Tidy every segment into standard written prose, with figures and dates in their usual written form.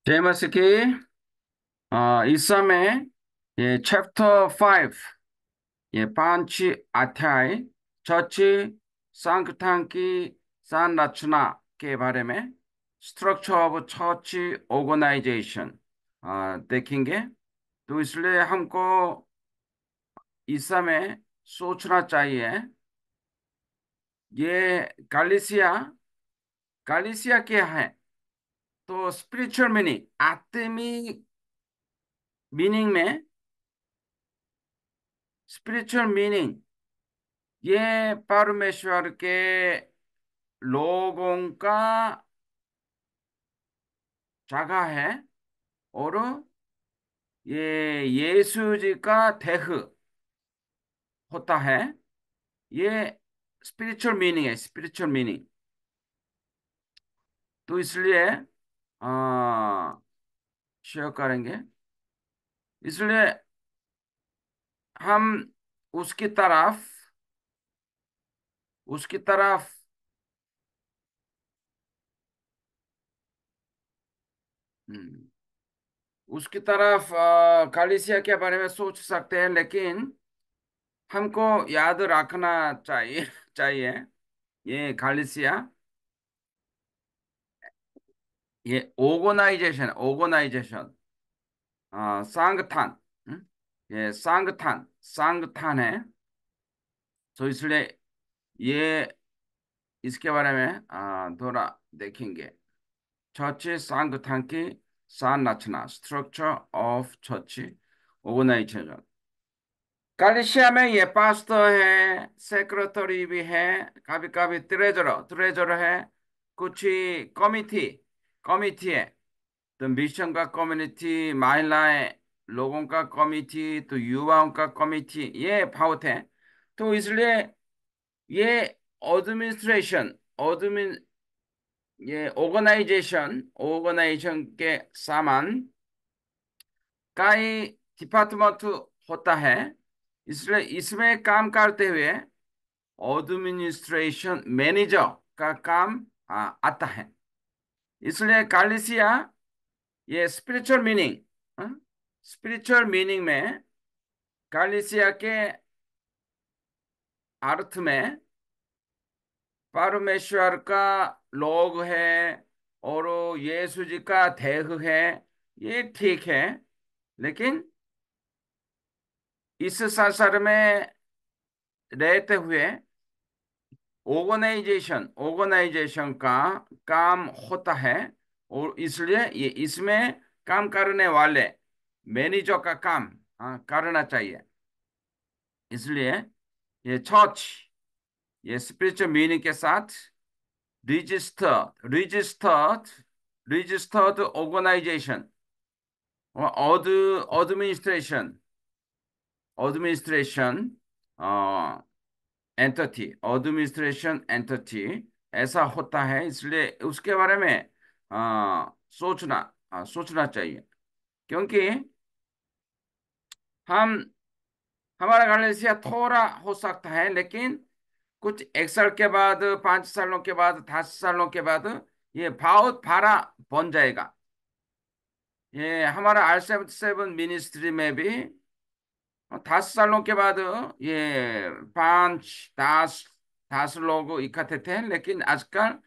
जय मसीह की। इस समय ये चैप्टर 5, ये 5 अध्याय चर्च संगठन की संरचना के बारे में, स्ट्रक्चर ऑफ चर्च ऑर्गेनाइजेशन देखेंगे। तो इसलिए हमको इस समय सोचना चाहिए। ये कलीसिया कलीसिया क्या है? तो स्पिरिचुअल मीनिंग, आत्मिक मीनिंग में, स्पिरिचुअल मीनिंग ये परमेश्वर के लोगों का जगह है। और ये यीशु जी का देह होता है। ये स्पिरिचुअल मीनिंग है, स्पिरिचुअल मीनिंग। तो इसलिए शेयर करेंगे। इसलिए हम उसकी तरफ उसकी तरफ हम्म, उसकी तरफ कलीसिया के बारे में सोच सकते हैं, लेकिन हमको याद रखना चाहिए चाहिए ये कलीसिया, ये ऑर्गेनाइजेशन संगठन। हम्म, ये संगठन है। तो इसलिए ये इसके बारे में थोड़ा देखेंगे। चर्च संगठन की संरचना, स्ट्रक्चर ऑफ चर्च ऑर्गेनाइजेशन। कलिसिया में ये पास्टर है, सेक्रेटरी भी है, कभी कभी ट्रेजर है, कुछ ही कमिटी है। तो मिशन का कम्युनिटी, महिलाएं लोगों का कमिटी, तो युवाओं का कमिटी, ये बहुत है। तो इसलिए ये एडमिनिस्ट्रेशन एडमिन ये ऑर्गेनाइजेशन के समान कई डिपार्टमेंट होता है। इसलिए इसमें काम करते हुए एडमिनिस्ट्रेशन मैनेजर का काम आता है। इसलिए कलीसिया ये स्पिरिचुअल मीनिंग में कलीसिया के अर्थ में परमेश्वर का लोग है और यीशु जी का देह है, ये ठीक है। लेकिन इस संसार में रहते हुए ऑर्गेनाइजेशन का काम होता है। और इसलिए ये इसमें काम करने वाले मैनेजर का काम करना चाहिए। इसलिए ये चर्च, ये स्पिरिचुअल मीनिंग के साथ रजिस्टर्ड रजिस्टर्ड ऑर्गेनाइजेशन और एडमिनिस्ट्रेशन एडमिनिस्ट्रेशन एडमिनिस्ट्रेशन एंटिटी ऐसा होता है। इसलिए उसके बारे में सोचना चाहिए। क्योंकि हम हमारा गलेशिया थोड़ा हो सकता है, लेकिन कुछ 1 साल के बाद, 5 सालों के बाद, 10 सालों के बाद ये बहुत बड़ा बन जाएगा। ये हमारा R77 मिनिस्ट्री में भी 10 सालों के बाद ये 5, 10 लोग इकट्ठे थे, लेकिन आजकल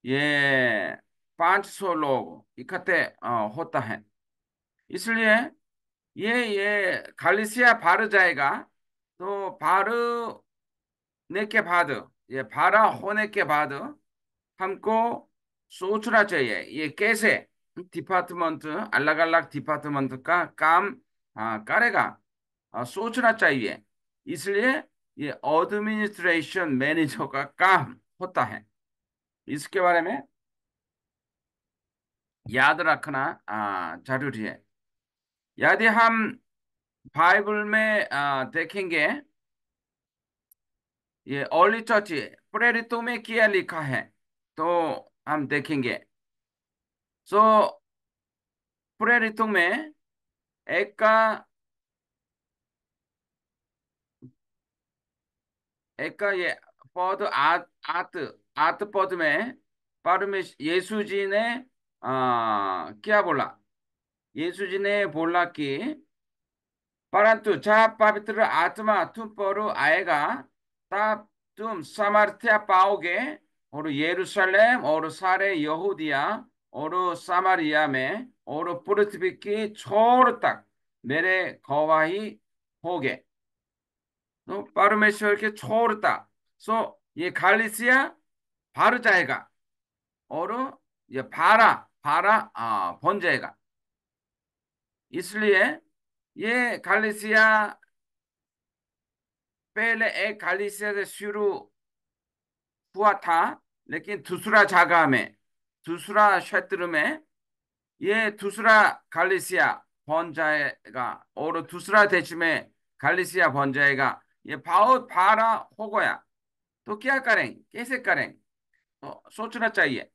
ये 500 लोग इकट्ठे होता है। इसलिए ये कलीसिया भर जाएगा। तो भरने के बाद, ये भरा होने के बाद हमको सोचना चाहिए ये कैसे डिपार्टमेंट, अलग अलग डिपार्टमेंट का काम करेगा। सोचना चाहिए। इसलिए ये एडमिनिस्ट्रेशन मैनेजर का काम होता है। इसके बारे में याद रखना जरूरी है। यदि हम बाइबल में देखेंगे, ये अर्ली चर्च प्रेरितों में क्या लिखा है, तो हम देखेंगे। सो प्रेरितों में एक का ये पद आत आत आत पद में परमेश्वर यीशु जी ने क्या बोला? यीशु जी ने बोला कि परंतु जब पवित्र आत्मा तुम पर आएगा तब तुम सामर्थ्य पाओगे और यरूशलेम और सारे यहूदिया और सामरिया में और पृथ्वी की छोर तक मेरे गवाही होगे। तो परमेश्वर के छोर तक, सो ये खालिसिया भर जाएगा और ये भारा भारा बन जाएगा। इसलिए ये खालिसिया पहले एक कलीसिया से शुरू हुआ था, लेकिन दूसरा जगह में, दूसरा क्षेत्र में ये दूसरा कलीसिया बन जाएगा और दूसरा देश में कलीसिया बन जाएगा। ये बहुत भारा हो गया। तो क्या करें, कैसे करें? तो सोचना चाहिए।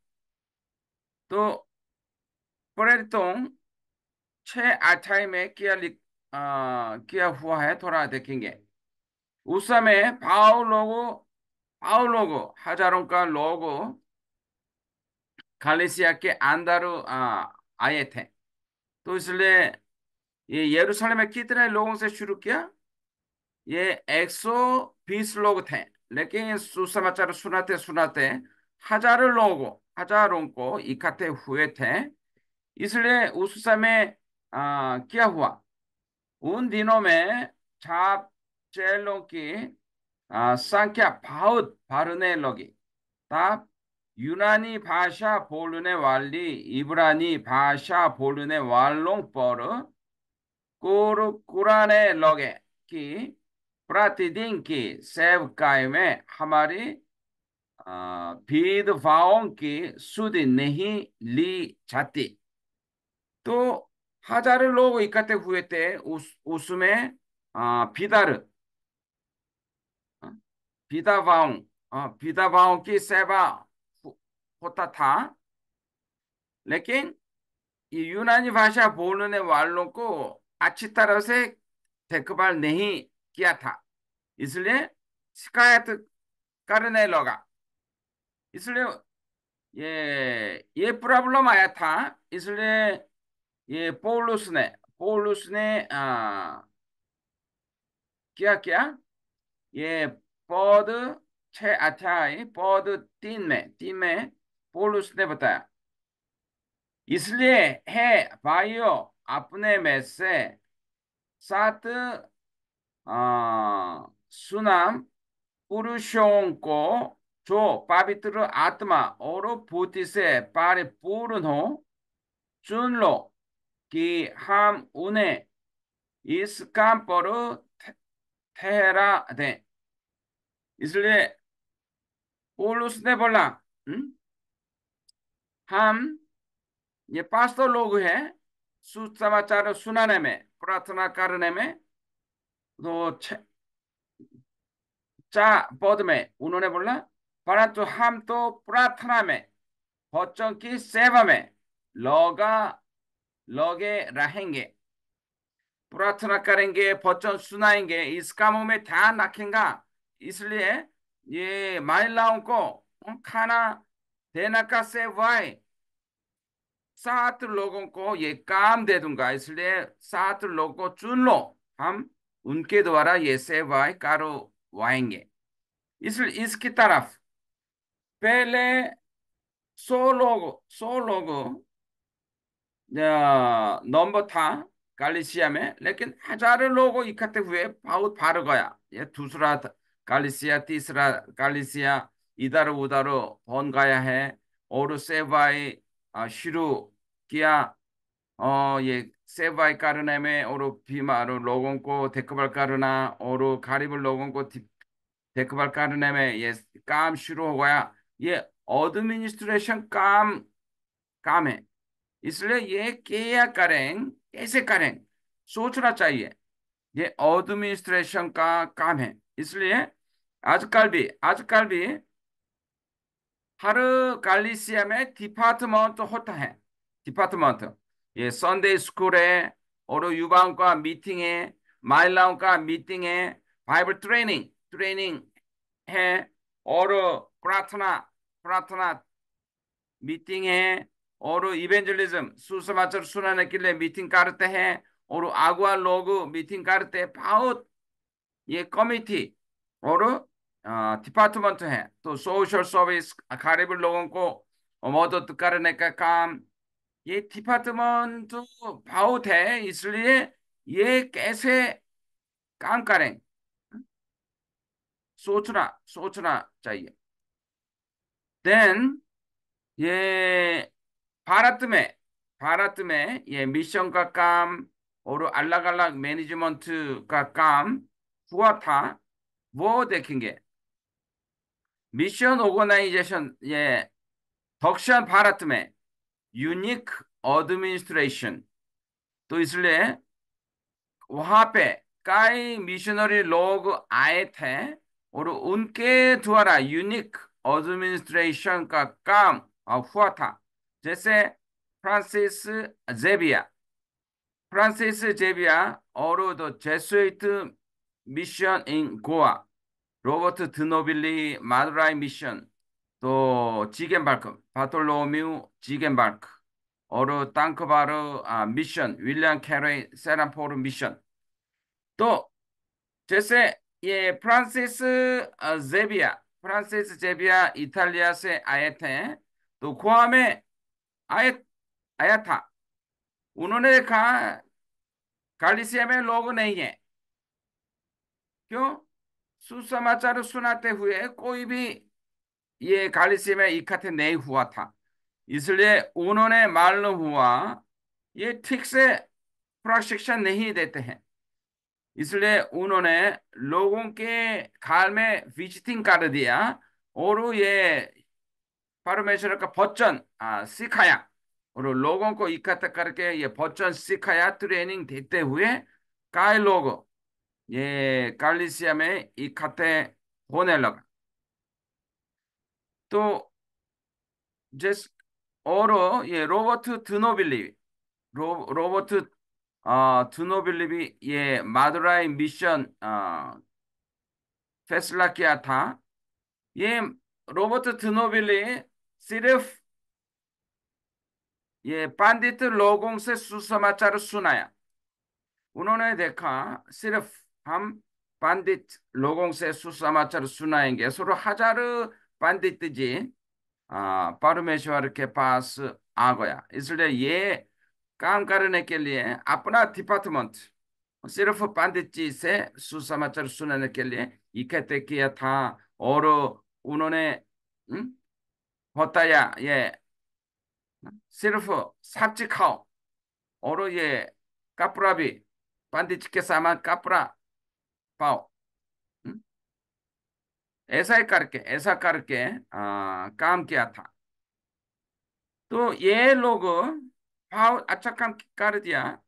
तो प्रेरितों 6 अध्याय में क्या हुआ है थोड़ा देखेंगे। उस समय पाव लोगों हजारों का लोगों कलीसिया के अंदर आए थे। तो इसलिए ये यरूशलेम में कितने लोगों से शुरू किया? ये 120 लोग थे। लेकिन सुसमाचार सुनाते सुनाते हजारों को इकट्ठे हुए थे। इसलिए उस समय क्या हुआ? उन दिनों में छाप चेलों की संख्या बहुत बढ़ने लगी। तब यूनानी भाषा बोलने वाली इब्रानी भाषा बोलने वालों पर कुराने लगे कि प्रतिदिन की सेवकाई में हमारी भेदभावों की सुध नहीं ली जाती। तो हजारों लोग इकट्ठे हुए थे उसमें फिदर विधवाओं की सेवा होता था। लेकिन ये यूनानी भाषा बोलने वालों को अच्छी तरह से देखभाल नहीं किया था। इसलिए शिकायत करने लगा। इसलिए ये प्रॉब्लम आया था। इसलिए ये पौलुस ने क्या क्या, ये पद 6 अध्याय पद 3 में पौलुस ने बताया, इसलिए है भाइयों, अपने में से 7 सुनाम पुरुषों को जो पवित्र आत्मा और बुद्धि से परिपूर्ण हो चुन लो कि हम उन्हें इस काम पर ठहरा दें। इसलिए पौलुस ने बोला, "हम्म, हम ये 500 लोग हैं सुसमाचार सुनाने में, प्रार्थना करने में। तो 4 पद में उन्होंने बोला, परंतु हम तो प्रार्थना में, बच्चों की सेवा में लोगा लोगे रहेंगे, प्रार्थना करेंगे, वचन सुनाएंगे, इस कामों में ध्यान रखेंगे। इसलिए ये महिलाओं को खाना देने का सेवाएं 7 लोगों को ये काम दे दूंगा। इसलिए 7 लोगों को चुन लो, हम उनके द्वारा ये सेवाएं करवाएंगे। इसलिए इसकी तरफ पहले 100 लोग नंबर था कलिसिया में, लेकिन हजारों लोग इकट्ठे हुए, बहुत फार गया। ये दूसरा कलिसिया, तीसरा कलिसिया इधर उधर बन गया है और सेवाएं शुरू किया। और ये सेवाएं करने में और बीमार लोगों को देखभाल करना और गरीब लोगों को देखभाल करने में ये काम शुरू हो गया। ये एडमिनिस्ट्रेशन काम काम है। इसलिए ये क्या करें, कैसे करें, सोचना चाहिए। ये एडमिनिस्ट्रेशन का काम है। इसलिए आजकल भी हर कलीसिया में डिपार्टमेंट होता है। डिपार्टमेंट, ये संडे स्कूल है और युवाओं का मीटिंग है, महिलाओं का मीटिंग है, बाइबल ट्रेनिंग ट्रेनिंग है और प्रार्थना प्रार्थना मीटिंग है और इवेंजलिज्म सुसमाचार सुनाने के लिए मीटिंग करते हैं और अगुआ लोग मीटिंग करते हैं। बहुत ये कमिटी और डिपार्टमेंट है। तो सोशल सर्विस गरीब लोगों को मदद करने का काम, ये डिपार्टमेंट बहुत है। इसलिए ये कैसे काम करें, सोचना सोचना चाहिए। देन ये भारत में भारत में ये मिशन का काम और अलग अलग मैनेजमेंट का काम हुआ था, वो देखेंगे। मिशन ऑर्गेनाइजेशन ये दक्षिण भारत में यूनिक एडमिनिस्ट्रेशन। तो इसलिए वहां पे कई मिशनरी लोग आए थे और उनके द्वारा यूनिक एडमिनिस्ट्रेशन का काम हुआ था। जैसे फ्रांसिस जेवियर फ्रांसिस जेवियर और the Jesuit mission in Goa, Robert 드노빌리 마누라의 mission, तो 지겐바크 바톨로뮤 지겐바크 और 땅크바르 mission William Carey Serampore mission. तो जैसे ये फ्रांसिस जेवियर इटालिया से आए थे, तो गोवा में आए आया था। उन्होंने देखा गालिसिया में लोग नहीं है। क्यों? सुसमाचार सुनाते हुए कोई भी ये गालिसिया में इकट्ठे नहीं हुआ था। इसलिए उन्होंने मालूम हुआ ये ठीक से प्रशिक्षण नहीं देते हैं। इसलिए उन्होंने लोगों के घर में विजिटिंग कर दिया और ये परमेश्वर का वचन सिखाया और लोगों को इकट्ठा करके ये वचन सिखाया, ट्रेनिंग देते हुए कई लोग ये कलीसिया में इकट्ठे होने लगा। तो जिस और ये रोबर्ट 드노빌리 भी ये मादुराई मिशन फैसला किया था। ये रॉबर्ट 드노빌리 सिर्फ ये पंडित लोगों से सुसमाचार सुनाया। उन्होंने देखा सिर्फ हम पंडित लोगों से सुसमाचार सुनाएंगे, सो हजारों पंडित जी परमेश्वर के पास आ गया। इसलिए ये काम करने के लिए अपना डिपार्टमेंट सिर्फ पंडित जी से सुसमाचार सुनाने के लिए इकट्ठे किया था। और उन्होंने बताया ये सिर्फ सब्जी खाओ और ये कपड़ा भी पंडित जी के सामान कपड़ा पाओ। हम्म, ऐसा करके काम किया था। तो ये लोग बहुत अच्छा काम कर दिया।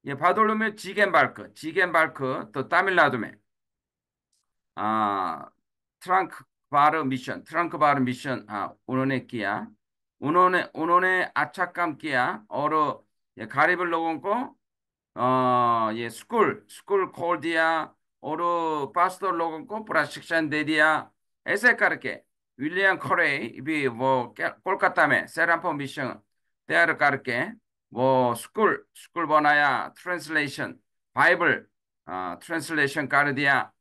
ये भादोलो में 지겐바르크 तो तमिलनाडु में आ, ट्रंक बार मिशन उन्होंने किया। उन्होंने अच्छा काम किया और ये गरीब लोगों को ये स्कूल स्कूल खोल दिया और पास्टर लोगों को प्रशिक्षण दे दिया। ऐसे करके विलियम कोरे भी वो कोलकाता में सेराफो मिशन तैयार करके वो स्कूल स्कूल बनाया। ट्रांसलेशन बाइबल ट्रांसलेशन कर दिया।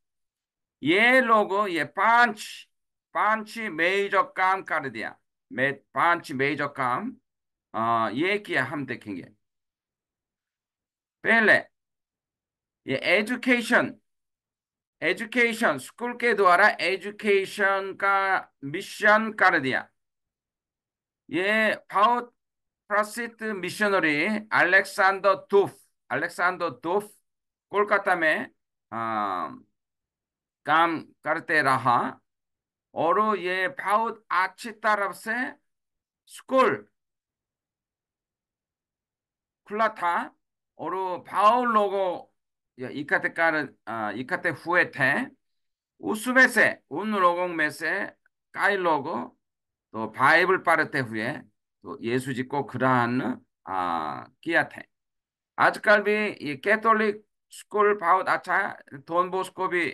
ये लोगों ये पांच मेजर काम कर दिया। पांच मेजर काम ये किया हम देखेंगे। पहले ये एजुकेशन स्कूल के द्वारा एजुकेशन का मिशन कर दिया। ये बहुत प्रसिद्ध मिशनरी अलेक्जेंडर दुफ कोलकाता में काम करते रहा और ये बहुत अच्छी तरफ से स्कूल खुला था और बहुत लोगों ये इकट्ठे हुए थे। उसमें से उन लोगों में से कई लोग तो बाइबल पढ़ते हुए तो यीशु जी को ग्रहण किया थे। आजकल भी ये कैथोलिक स्कूल बहुत अच्छा है। डॉन बॉस्को भी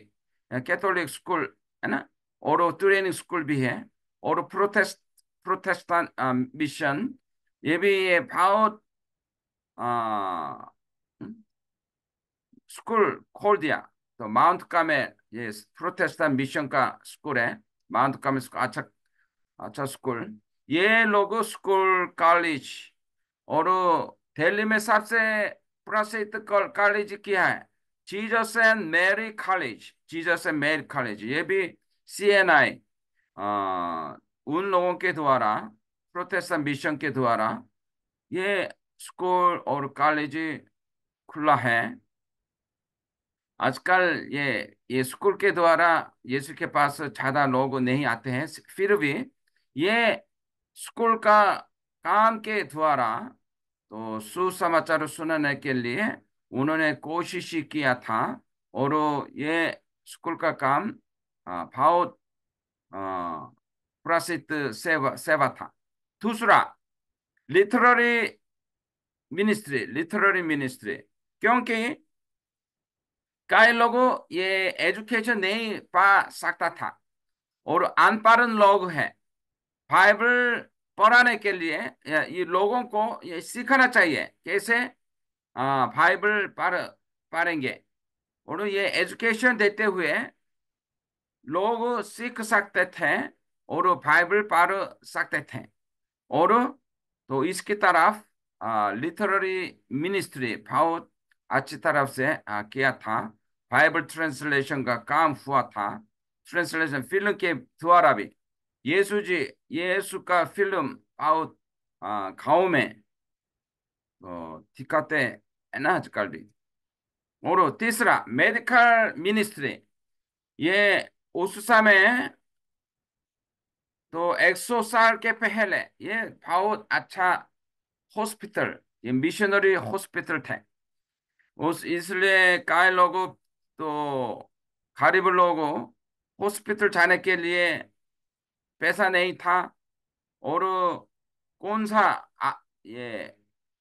कैथोलिक स्कूल है ना, और ट्रेनिंग स्कूल भी है। और प्रोटेस्टेंट मिशन ये भी ये बहुत आ, स्कूल खोल दिया। तो माउंट कार्मेल ये प्रोटेस्टेंट मिशन का स्कूल है। माउंट कार्मेल स्कूल अच्छा अच्छा स्कूल। ये लोग स्कूल कॉलेज और दिल्ली में सबसे प्रसिद्ध कॉलेज क्या है? Jesus and Mary college. Jesus and Mary college ये भी CNI उन लोगों के द्वारा प्रोटेस्टेंट मिशन के द्वारा ये स्कूल और कॉलेज खुला है। आजकल ये स्कूल के द्वारा यीशु के पास ज्यादा लोग नहीं आते हैं, फिर भी ये स्कूल का काम के द्वारा तो सुसमाचार सुनाने के लिए उन्होंने कोशिश ही किया था। और ये स्कूल का काम बहुत आ, प्रसिद्ध सेवा सेवा था। दूसरा, लिटरेरी लिटरेरी मिनिस्ट्री, क्योंकि कई लोगों ये एजुकेशन नहीं पा सकता था और अनपढ़ लोग हैं। बाइबल पढ़ाने के लिए ये लोगों को ये सीखना चाहिए कैसे बाइबल पढ़ेंगे। और ये एजुकेशन देते हुए लोग सीख सकते थे और बाइबल पढ़ सकते थे। और तो इसकी तरफ लिटरेरी मिनिस्ट्री बहुत अच्छी तरफ से किया था। बाइबल ट्रांसलेशन का काम हुआ था। ट्रांसलेशन फिल्म के द्वारा भी यीशु का फिल्म बहुत गाँव में तो दिखाते है ना आजकल भी। और तीसरा, मेडिकल मिनिस्ट्री, ये उस समय तो 100 साल के पहले ये बहुत अच्छा हॉस्पिटल, ये मिशनरी हॉस्पिटल थे। उस इसलिए कई लोगों तो गरीब लोगों हॉस्पिटल जाने के लिए पैसा नहीं था। और कौन सा ये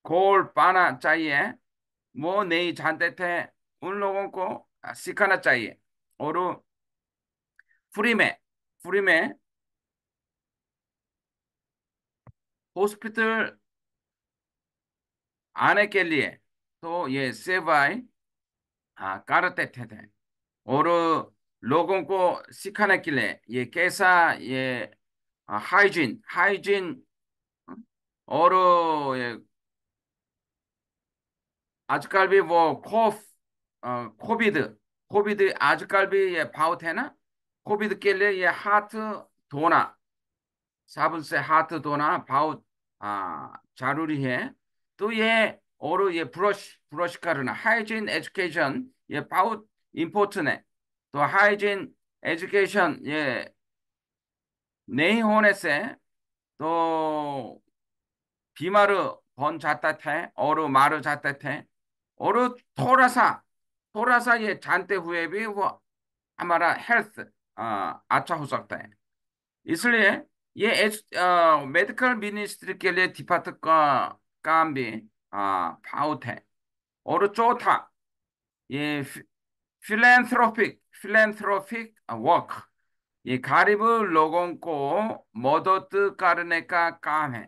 गोल्ड पाना चाहिए वो नहीं जानते थे। उन लोगों को सिखाना चाहिए। और फ्री में फ्री में हॉस्पिटल आने के लिए तो ये सेवाएं करते थे। और लोगों को सिखाने के लिए ये कैसा ये हाइजीन हाइजीन। और ये आजकल भी वो कोविड कोविड आजकल भी ये बहुत है ना। कोविड के लिए ये हाथ धोना, साबुन से हाथ धोना बहुत जरूरी है। तो ये और ये ब्रश ब्रश करना, हाइजीन एजुकेशन ये बहुत इम्पोर्टेंट है। तो हाइजीन एजुकेशन ये नहीं होने से तो बीमार बन जाता थे और मार जाते थे। और थोड़ा सा थोड़ा सा ये जानते हुए भी वो हमारा हेल्थ अच्छा हो सकता है। इसलिए ये मेडिकल मिनिस्ट्री के लिए डिपार्ट का काम भी बहुत है। और चौथा, ये फिलेंथ्रोपिक वर्क, ये गरीब लोगों को मदद करने का काम है।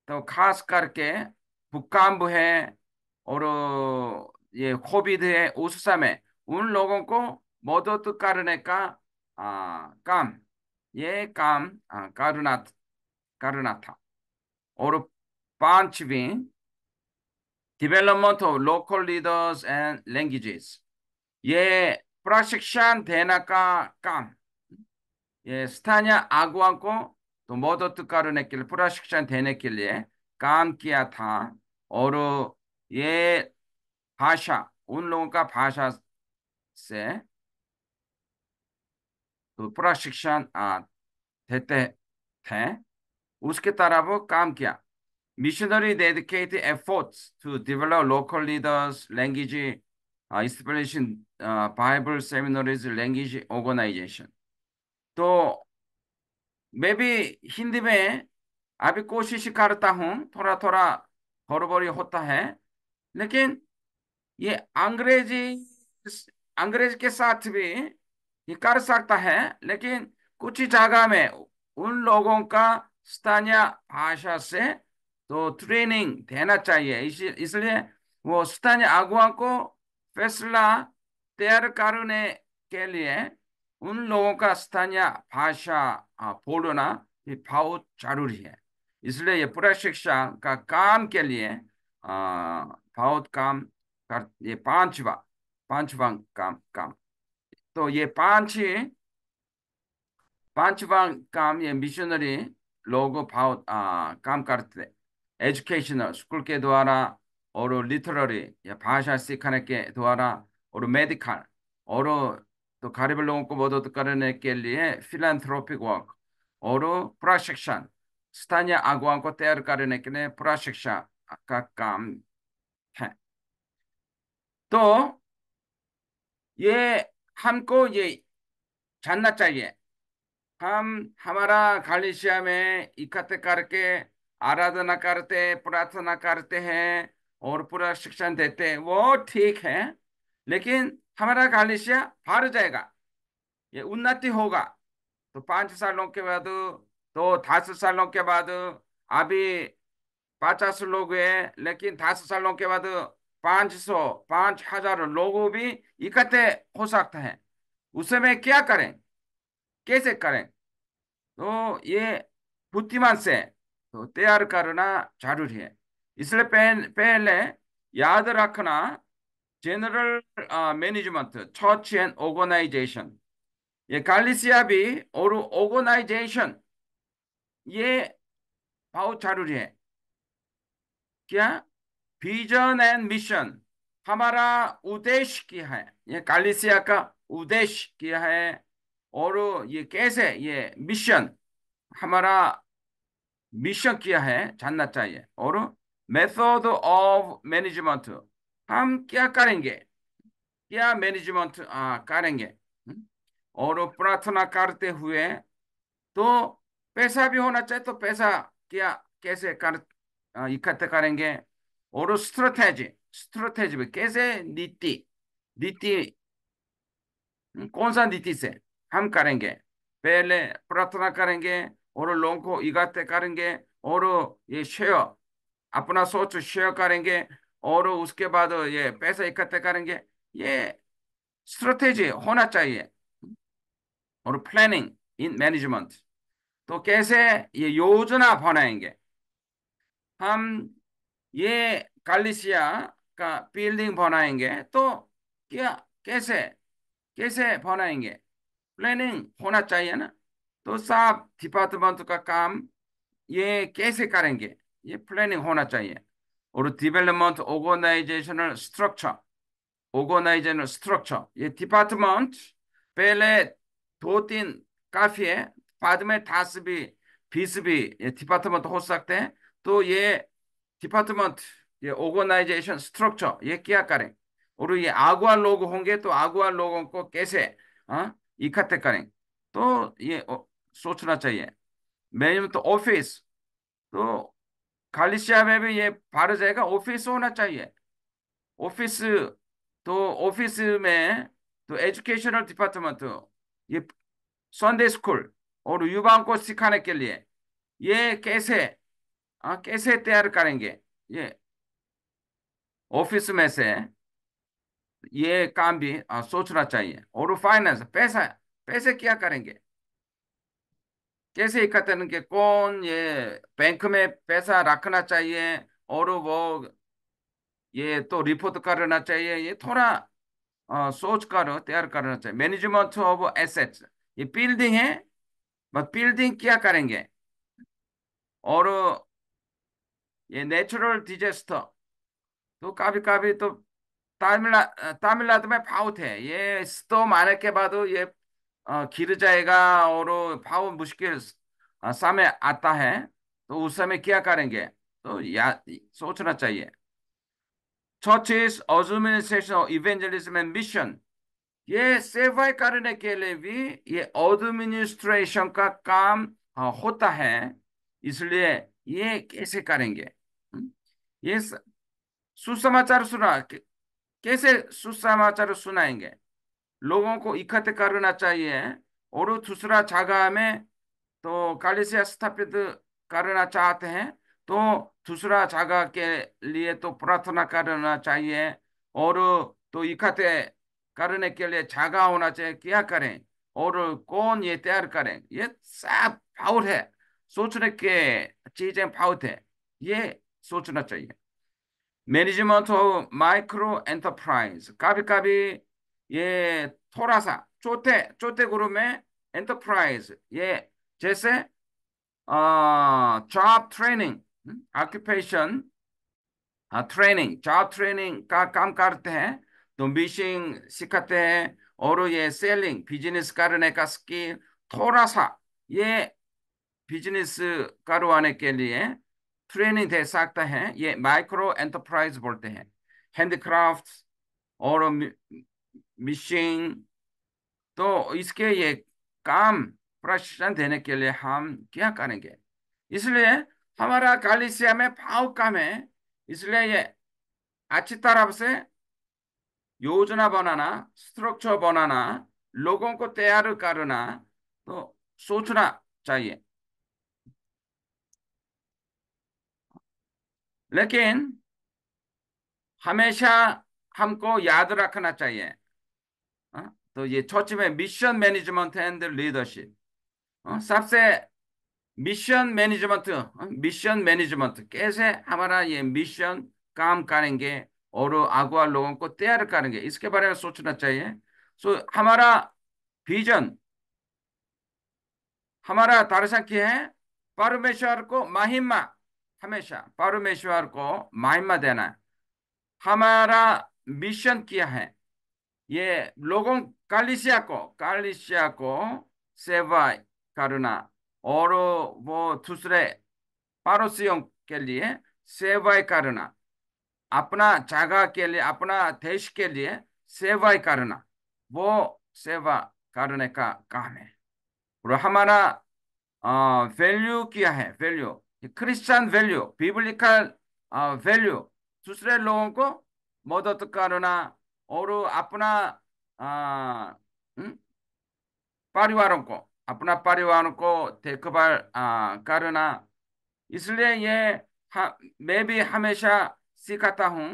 तो खास करके भूकंप है और ये कोविड है उस समय उन लोगों को मदद करने का काम, ये काम करना था। और पांचवी, development of local leaders and languages, ये प्रशिक्षण देने का काम, ये स्थानीय आगुआ को तो मदद करने के लिए प्रशिक्षण देने के लिए काम किया था। और ये भाषा, उन लोगों का भाषा से तो प्रशिक्षण देते थे। उसके तरह वो काम किया। Missionary dedicated efforts to develop local leaders, language inspiration, Bible seminaries, language organisation. तो मैं भी हिंदी में अभी कोशिश करता हूँ, थोड़ा थोड़ा हड़बड़ी होता है। लेकिन ये अंग्रेजी अंग्रेज के साथ भी ये कर सकता है। लेकिन कुछ ही जगह में उन लोगों का स्थानीय भाषा से तो ट्रेनिंग देना चाहिए। इसलिए वो स्थानीय अगुवा को फैसला तैयार करने के लिए उन लोगों का स्थानीय भाषा बोलना भी बहुत जरूरी है। इसलिए ये प्रशिक्षण का काम के लिए बहुत काम कर, ये पांचवा काम। तो ये पांचवा काम ये मिशनरी लोग बहुत काम करते। एजुकेशनल स्कूल के द्वारा और लिटरेरी या भाषा सिखाने के द्वारा और मेडिकल और तो गरीब लोगों को मदद करने के लिए फिलैंथ्रोपिक वर्क और प्रशिक्षण स्थानीय अगुवाओं को तैयार करने के लिए प्रशिक्षण का काम है। तो ये हमको ये जानना चाहिए। हम हमारा खालिसिया में इकट्ठे करके आराधना करते, प्रार्थना करते हैं और पूरा शिक्षण देते हैं, वो ठीक है। लेकिन हमारा खालिसिया हार जाएगा, ये उन्नति होगा तो 5 सालों के बाद, तो 10 सालों के बाद, अभी 50 लोग हैं लेकिन 10 सालों के बाद 500 5,000 लोग भी इकट्ठे हो सकते हैं। उस समय क्या करें, कैसे करें? तो ये बुद्धिमान से तो तैयार करना जरूरी है। इसलिए पहले याद रखना, general management, church and organization, ये कलीसिया भी और ऑर्गेनाइजेशन, ये बहुत जरूरी है। क्या? विजन एंड मिशन, हमारा उद्देश्य क्या है, ये कलीसिया का उद्देश्य क्या है, और ये कैसे, ये मिशन, हमारा मिशन क्या है जानना चाहिए। और मेथड ऑफ मैनेजमेंट, हम क्या करेंगे, क्या मैनेजमेंट करेंगे। हम्म? और प्रार्थना करते हुए तो पैसा भी होना चाहिए, तो पैसा क्या कैसे कर इकट्ठे करेंगे। और स्ट्रेटेजी भी कैसे, नीति नीति, कौन सा नीति से हम करेंगे। पहले प्रार्थना करेंगे और लोगों को इकट्ठे करेंगे और ये शेयर, अपना सोच शेयर करेंगे और उसके बाद ये पैसे इकट्ठे करेंगे। ये स्ट्रेटेजी होना चाहिए और प्लानिंग इन मैनेजमेंट। तो कैसे ये योजना बनाएंगे हम, ये कलिसिया का बिल्डिंग बनाएंगे तो क्या, कैसे कैसे बनाएंगे, प्लानिंग होना चाहिए ना। तो सब डिपार्टमेंट का काम ये कैसे करेंगे, ये प्लानिंग होना चाहिए। और डेवलपमेंट ऑर्गेनाइजेशनल स्ट्रक्चर, ये डिपार्टमेंट पहले 2-3 काफी है, बाद में 10 भी 20 भी ये डिपार्टमेंट हो सकते हैं। तो ये डिपार्टमेंट, ये ऑर्गेनाइजेशन स्ट्रक्चर, ये क्या करें। और ये अगुवा लोग होंगे तो अगुवा लोगों को कैसे इकट्ठे करें, तो ये सोचना चाहिए। मैनेजमेंट ऑफिस, तो खालिसिया में भी ये भारत जाएगा, ऑफिस होना चाहिए। ऑफिस, तो ऑफिस में तो एजुकेशनल डिपार्टमेंट, ये संडे स्कूल और युवाओं को सिखाने के लिए ये कैसे तैयार करेंगे, ये ऑफिस में से ये काम भी सोचना चाहिए। और फाइनेंस, पैसा, पैसे क्या करेंगे, कैसे इकट्ठे करेंगे, कौन ये बैंक में पैसा रखना चाहिए और वो ये तो रिपोर्ट करना चाहिए, ये थोड़ा सोच कर तैयार करना चाहिए। मैनेजमेंट ऑफ एसेट्स, ये बिल्डिंग है, बस बिल्डिंग क्या करेंगे। और ये नेचुरल डिजास्टर, तो कभी कभी तो तमिलनाडु में बहुत है, ये स्टॉर्म आने के बाद ये गिर जाएगा और भाव मुश्किल समय आता है। तो उस समय क्या करेंगे, तो सोचना चाहिए। Churches, organization, evangelism and mission, ये सेवा करने के लिए भी ये एडमिनिस्ट्रेशन का काम होता है। इसलिए ये कैसे करेंगे, ये सुसमाचार कैसे सुसमाचार सुनाएंगे, लोगों को इकट्ठे करना चाहिए। और दूसरा जगह में तो कलीसिया स्थापित करना चाहते हैं, तो दूसरा जगह के लिए तो प्रार्थना करना चाहिए। और तो इकट्ठे करने के लिए जगह होना चाहिए, क्या करें और कौन ये तैयार करें, ये सब फाउल है। सोचने के चीजें फाउल है, ये सोचना चाहिए। मैनेजमेंट ऑफ माइक्रो एंटरप्राइज, कभी कभी ये थोड़ा सा छोटे छोटे ग्रुप में एंटरप्राइज, ये जैसे job training, occupation training, job training का काम करते हैं, तो मिशिंग सिखाते हैं, और ये सेलिंग बिजनेस करने का स्किल थोड़ा सा, ये बिजनेस करवाने के लिए ट्रेनिंग दे सकता है, ये माइक्रो एंटरप्राइज बोलते हैं। हैंडीक्राफ्ट और मिशिंग, तो इसके ये काम प्रशिक्षण देने के लिए हम क्या करेंगे? इसलिए हमारा कलिसिया में भाव कम है, इसलिए ये अच्छी तरह से योजना बनाना, स्ट्रक्चर बनाना, लोगों को तैयार करना, तो सोचना चाहिए। लेकिन हमेशा हमको याद रखना चाहिए, तो ये चर्च में मिशन मैनेजमेंट एंड लीडरशिप, सबसे मिशन मैनेजमेंट कैसे हमारा ये मिशन काम करेंगे और अगुआ लोगों को तैयार करेंगे, इसके बारे में सोचना चाहिए। हमारा विजन, हमारा दर्शन क्या है? परमेश्वर को महिमा, हमेशा परमेश्वर को महिमा देना है। हमारा मिशन क्या है? ये लोगों, कलिसिया को सेवा करना, और वो दूसरे पड़ोसियों के लिए सेवा करना, अपना जगह के लिए, अपना देश के लिए सेवा करना, वो सेवा करने का काम है। और हमारा वैल्यू क्या है? Value Christian value, biblical value, दूसरे लोगों को मदद करना, और अपना आ, हम्म, परिवारों को, अपना परिवारों को देखभाल करना। इसलिए ये मैं भी हमेशा सिखाता हूँ,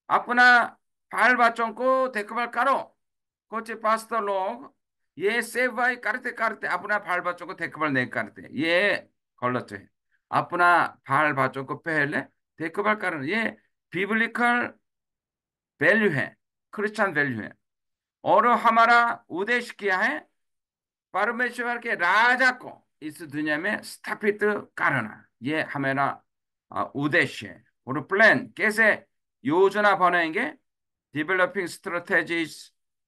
अपना बाल बच्चों को देखभाल करो। कुछ पास्टर लोग ये सेवा करते करते अपना बाल बच्चों को देखभाल नहीं करते, ये गलत है। अपना बाल बच्चों को पहले देखभाल करना, ये बिब्लिकल वैल्यू है, क्रिश्चियन वैल्यू है। और हमारा उद्देश्य क्या है? परमेश्वर के राजा को इस दुनिया में स्थापित करना, ये हमारा उद्देश्य है। और प्लान कैसे योजना बनाएंगे? डेवलपिंग स्ट्रेटेजीज,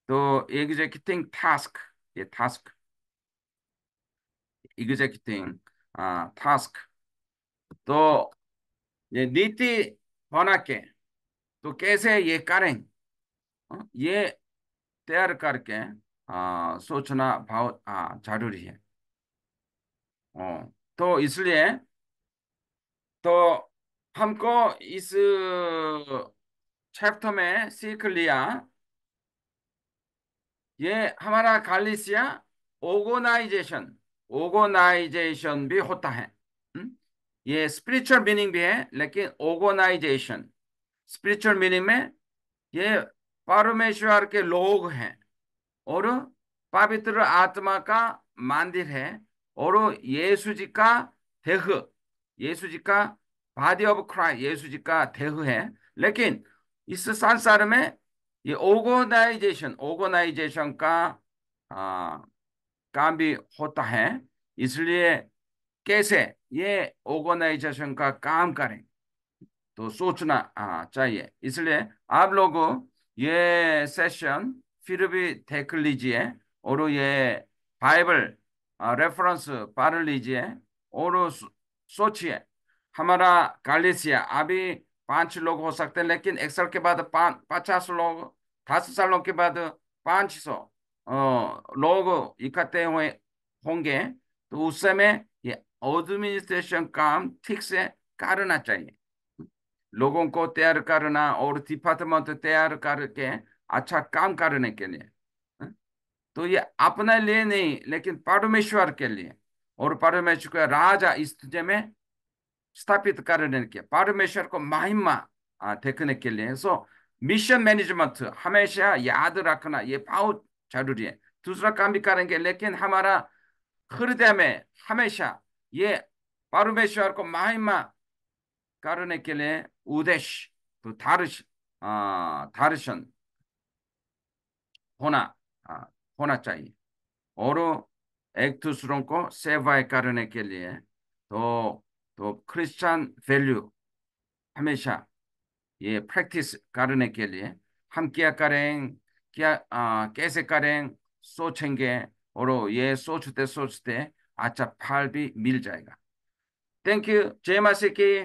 तो एग्जीक्यूटिंग टास्क, ये टास्क, एग्जीक्यूटिंग टास्क, तो ये नीति बना के, तो कैसे ये करें, ये तैयार करके सोचना बहुत जरूरी है। तो इसलिए तो हमको इस चैप्टर में सीख लिया, ये हमारा कलीसिया ऑर्गेनाइजेशन, ऑर्गेनाइजेशन भी होता है। हम्म? ये स्पिरिचुअल मीनिंग भी है, लेकिन ऑर्गेनाइजेशन स्पिरिचुअल मीनिंग में ये परमेश्वर के लोग हैं, और पवित्र आत्मा का मंदिर है, और यीशु जी का देह, यीशु जी का बॉडी ऑफ क्राइस्ट, यीशु जी का देह है। लेकिन इस संसार में ये ऑर्गेनाइजेशन, ऑर्गेनाइजेशन का आ, काम भी होता है। इसलिए कैसे ये ऑर्गेनाइजेशन का काम करें, तो सोचना चाहिए। इसलिए आप लोगों ये सेशन फिर भी देख लीजिए, और ये बाइबल रेफरेंस पढ़ लीजिए, और सोचिए, हमारा कलीसिया अभी 5 लोग हो सकते हैं, लेकिन 1 साल के बाद 50 लोग, 10 सालों के बाद 500 लोग इकट्ठे हुए होंगे, तो उस समय ये एडमिनिस्ट्रेशन काम ठीक से करना चाहिए, लोगों को तैयार करना और डिपार्टमेंट तैयार करके अच्छा काम करने के लिए। तो ये अपने लिए नहीं, लेकिन परमेश्वर के लिए, और परमेश्वर का राजा इस दुनिया में स्थापित करने के परमेश्वर को महिमा देखने के लिए सो मिशन मैनेजमेंट हमेशा याद रखना ये बहुत जरूरी है। दूसरा काम भी करेंगे लेकिन हमारा हृदय में हमेशा ये परमेश्वर को महिमा करने के लिए उद्देश्य तो दर्शन होना आ, होना चाहिए। और एक दूसरों को सेवा करने के लिए तो क्रिश्चियन वैल्यू हमेशा ये प्रैक्टिस करने के लिए हम क्या करें, क्या कैसे करें सोचेंगे, और ये सोचते सोचते अच्छा फल भी मिल जाएगा। Thank you. जय मसीह की।